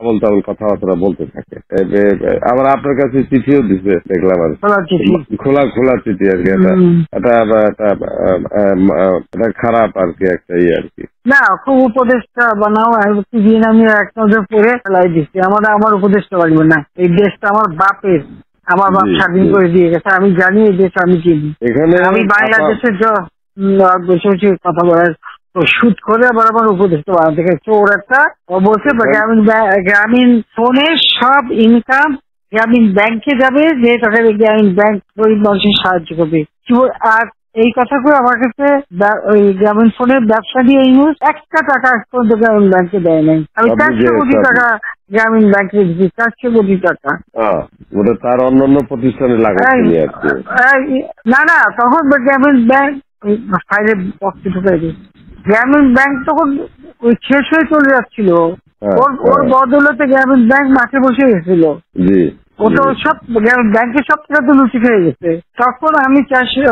আবল তাবল কথাবার্তা বলতে থাকে। আবার আপনার কাছে চিঠিও দিচ্ছে দেখলাম, আর খোলা খোলা চিঠি আর কি। এটা খারাপ আর কি, একটা আর কি। না, খুব উপদেশটা বানাও আমি এক নজর পড়ে ফেলাই দিচ্ছি। আমার উপদেশটা লাগবে না, এই দেশটা আমার বাপের, আমার বাপ স্বাধীন করে দিয়ে গেছে। আমি জানি এই দেশ আমি চিনি। আমি বাংলাদেশের বসে বসে কথা বলার সুদ করে আবার আমার উপদেশটা বানাতে গেছে। ওর একটা বলছে গ্রামীণ ফোনের সব ইনকাম গ্রামীণ ব্যাংকে যাবে, যে টাকা গ্রামীণ ব্যাংক গরিব মানুষের সাহায্য করবে। আর এই কথাগুলো আমার কাছে ওই গ্রামীণ ফোনের ব্যবসা দিয়ে ইউজ একটা টাকা পর্যন্ত গ্রামীণ ব্যাংকে দেয় নাই। আমি 400 কোটি টাকা গ্রামীণ ব্যাংকে দিচ্ছি, 400 কোটি টাকা। ওটা তার অন্যান্য প্রতিষ্ঠানে লাগাচ্ছি। না, তখন গ্রামীণ ব্যাংক ফাইলে বক্সে ঢুকাই দিচ্ছে। গ্রামীণ ব্যাংক তখন ওই শেষ হয়ে চলে যাচ্ছিল। ওর বদৌলতে গ্রামীণ ব্যাংক মাঠে বসে গেছিল। ও তো সব ব্যাংকের সব টাকা তো লুচি খেয়ে গেছে। তখন আমি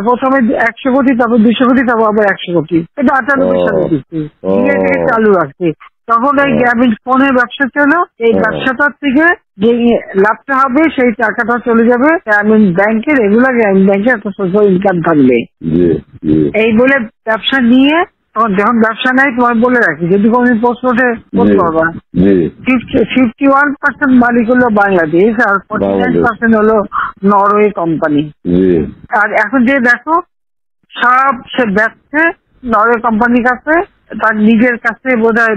প্রথমে 100 কোটি, তারপর 200 কোটি, তারপর আবার 100 কোটি, এটা 98 সালে দিচ্ছি, চালু রাখছি। তখন ওই গ্রামীণ ফোনের ব্যবসা ছিল। এই ব্যবসাটার থেকে যে লাভটা হবে সেই টাকাটা চলে যাবে গ্রামীণ ব্যাংকে, রেগুলার গ্রামীণ ব্যাংকে একটা সোশ্যাল ইনকাম থাকবে। এই বলে ব্যবসা নিয়ে তখন যখন ব্যবসা নেই, তোমার বলে রাখি, যদি কোনদিন প্রশ্ন ওঠে বলতে পারবা, 51% মালিক হলো বাংলাদেশ আর 49% হলো নরওয়ে কোম্পানি। আর এখন যে দেখো সব সে ব্যবসা নরওয়ে কোম্পানির কাছে, তার নিজের কাছে বোধহয়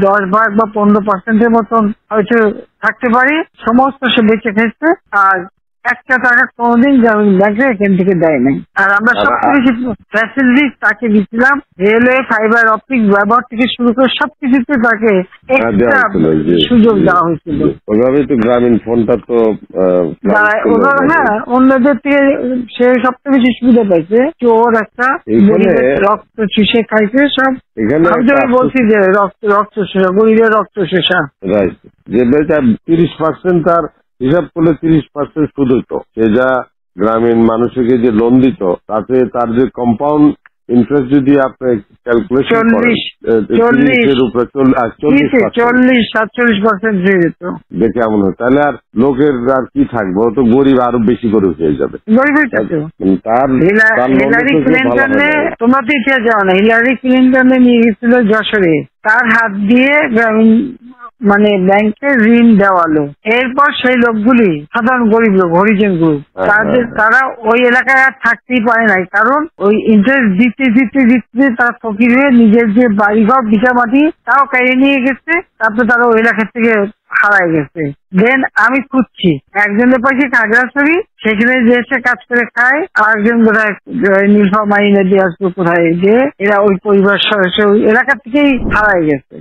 10 ভাগ বা 15% মতন হয়তো থাকতে পারে, সমস্ত সে বেঁচে খেয়েছে। আর একটা টাকা কোনদিন গ্রামীণ ব্যাংকে এখান থেকে দেয় নাই। আর আমরা সবচেয়ে বেশি ফ্যাসিলিটি তাকে দিচ্ছিলাম, রেলওয়ে, ফাইবার অপটিক ব্যবহার থেকে শুরু করে সবকিছুতে তাকে সুযোগ দেওয়া হয়েছিল। ওইভাবেই তো গ্রামীণ ফোনটা তো অন্যদের থেকে সে সবচেয়ে বেশি সুবিধা পাইছে। ওর একটা রক্ত চুষে খাইছে সব। আমি বলছি যে রক্ত শোষা, গরিবের রক্ত শোষা। যে 30% তার হিসাব করলে 30% সুদ হইতো। সে যা গ্রামীণ মানুষকে যে লোন দিত, তাতে তার যে কম্পাউন্ড ইন্টারেস্ট যদি আপনি ক্যালকুলেশন করেন, 40-47% হয়ে যেত। দেখে এমন হয়, তাহলে আর লোকের আর কি থাকবে, ও তো গরিব আরো বেশি করে হয়ে যাবে। হিলারি ক্লিন্টনে, তোমরা তো ইতিহাস জানো না, হিলারি ক্লিন্টনে নিয়ে গেছিল যশোরে, তার হাত দিয়ে গ্রামীণ ব্যাংকে ঋণ দেওয়ালো। এরপর সেই লোকগুলি সাধারণ গরিব লোক, হরিজন গ্রুপ, তারা ওই এলাকায় আর থাকতেই পারে নাই, কারণ ওই ইন্টারেস্ট দিতে দিতে দিতে তারা ফকির হয়ে নিজের যে বাড়িঘর ভিটা মাটি তাও কেড়ে নিয়ে গেছে। তারপরে তারা ওই এলাকা থেকে হারাই গেছে। দেন আমি খুঁজছি, একজনের পাশে খাগড়াছড়ি, সেখানে যে এসে কাজ করে খায়, আর একজন কোথায় নীলফামারী নদী আসবে কোথায়, যে এরা ওই পরিবার সদস্য ওই এলাকা থেকেই হারাই গেছে।